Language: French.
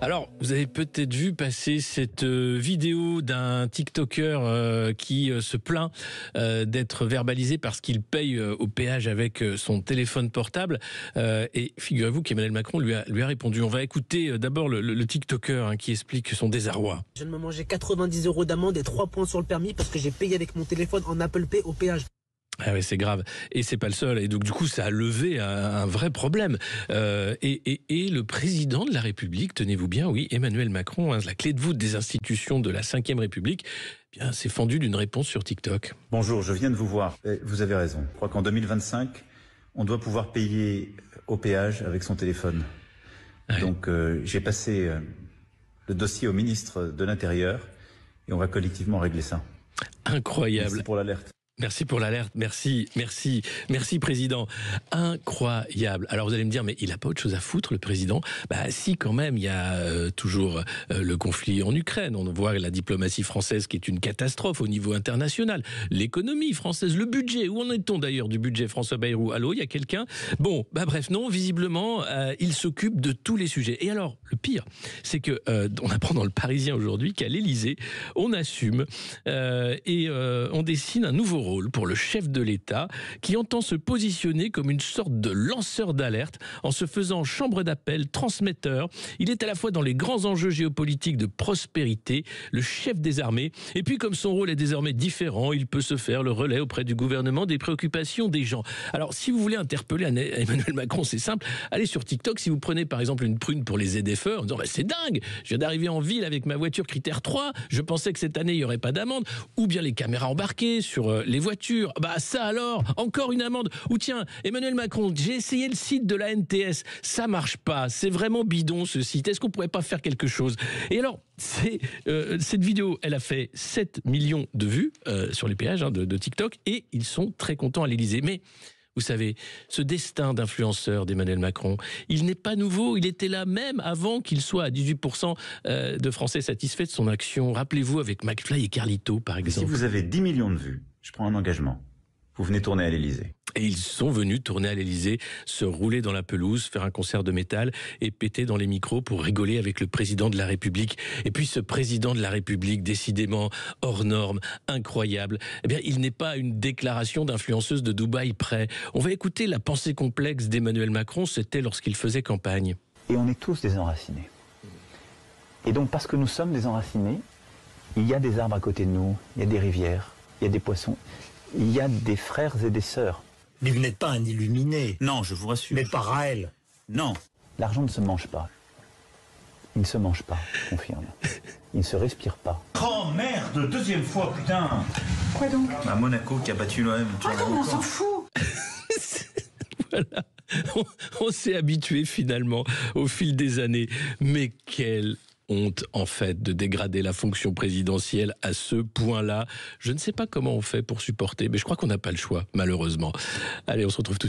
Alors, vous avez peut-être vu passer cette vidéo d'un TikToker qui se plaint d'être verbalisé parce qu'il paye au péage avec son téléphone portable. Et figurez-vous qu'Emmanuel Macron lui a répondu. On va écouter d'abord le TikToker qui explique son désarroi. Je viens de me manger 90 € d'amende et 3 points sur le permis parce que j'ai payé avec mon téléphone en Apple Pay au péage. Ah oui, c'est grave. Et c'est pas le seul. Et donc, du coup, ça a levé un vrai problème. Et le président de la République, tenez-vous bien, oui, Emmanuel Macron, la clé de voûte des institutions de la Ve République, bien, s'est fendu d'une réponse sur TikTok. Bonjour, je viens de vous voir. Vous avez raison. Je crois qu'en 2025, on doit pouvoir payer au péage avec son téléphone. Ouais. Donc, j'ai passé le dossier au ministre de l'Intérieur et on va collectivement régler ça. Incroyable. Merci pour l'alerte. Merci pour l'alerte, merci président. Incroyable. Alors vous allez me dire, mais il n'a pas autre chose à foutre le président? Bah si, quand même, il y a toujours le conflit en Ukraine. On voit la diplomatie française qui est une catastrophe au niveau international. L'économie française, le budget. Où en est-on d'ailleurs du budget, François Bayrou? Allô, il y a quelqu'un? Bon, bah bref, non, visiblement, il s'occupe de tous les sujets. Et alors, le pire, c'est que on apprend dans le Parisien aujourd'hui qu'à l'Élysée, on assume et on dessine un nouveau rôle pour le chef de l'État qui entend se positionner comme une sorte de lanceur d'alerte en se faisant chambre d'appel, transmetteur. Il est à la fois dans les grands enjeux géopolitiques de prospérité, le chef des armées, et puis comme son rôle est désormais différent, il peut se faire le relais auprès du gouvernement des préoccupations des gens. Alors si vous voulez interpeller Emmanuel Macron, c'est simple, allez sur TikTok, si vous prenez par exemple une prune pour les ZFE en disant bah, c'est dingue, je viens d'arriver en ville avec ma voiture critère 3, je pensais que cette année il n'y aurait pas d'amende, ou bien les caméras embarquées sur les voitures, bah ça alors, encore une amende. Ou tiens, Emmanuel Macron, j'ai essayé le site de la NTS, ça marche pas, c'est vraiment bidon ce site, est-ce qu'on pourrait pas faire quelque chose? Et alors, cette vidéo, elle a fait 7 millions de vues sur les péages de TikTok, et ils sont très contents à l'Élysée. Mais vous savez, ce destin d'influenceur d'Emmanuel Macron, il n'est pas nouveau, il était là même avant qu'il soit à 18% de Français satisfaits de son action. Rappelez-vous avec McFly et Carlito, par exemple. Si vous avez 10 millions de vues, je prends un engagement. Vous venez tourner à l'Élysée. Et ils sont venus tourner à l'Élysée, se rouler dans la pelouse, faire un concert de métal et péter dans les micros pour rigoler avec le président de la République. Et puis ce président de la République, décidément hors norme, incroyable, eh bien il n'est pas une déclaration d'influenceuse de Dubaï près. On va écouter la pensée complexe d'Emmanuel Macron, c'était lorsqu'il faisait campagne. Et on est tous des enracinés. Et donc parce que nous sommes des enracinés, il y a des arbres à côté de nous, il y a des rivières, il y a des poissons, il y a des frères et des sœurs. Mais vous n'êtes pas un illuminé. Non, je vous rassure. Vous n'êtes pas Raël. Non. L'argent ne se mange pas. Il ne se mange pas, je confirme. Il ne se respire pas. Oh merde, deuxième fois, putain. Quoi donc? À Monaco qui a battu l'OM. Ah non, on s'en fout. Voilà, on s'est habitué finalement au fil des années. Mais quelle honte en fait de dégrader la fonction présidentielle à ce point-là. Je ne sais pas comment on fait pour supporter, mais je crois qu'on n'a pas le choix, malheureusement. Allez, on se retrouve tout de suite.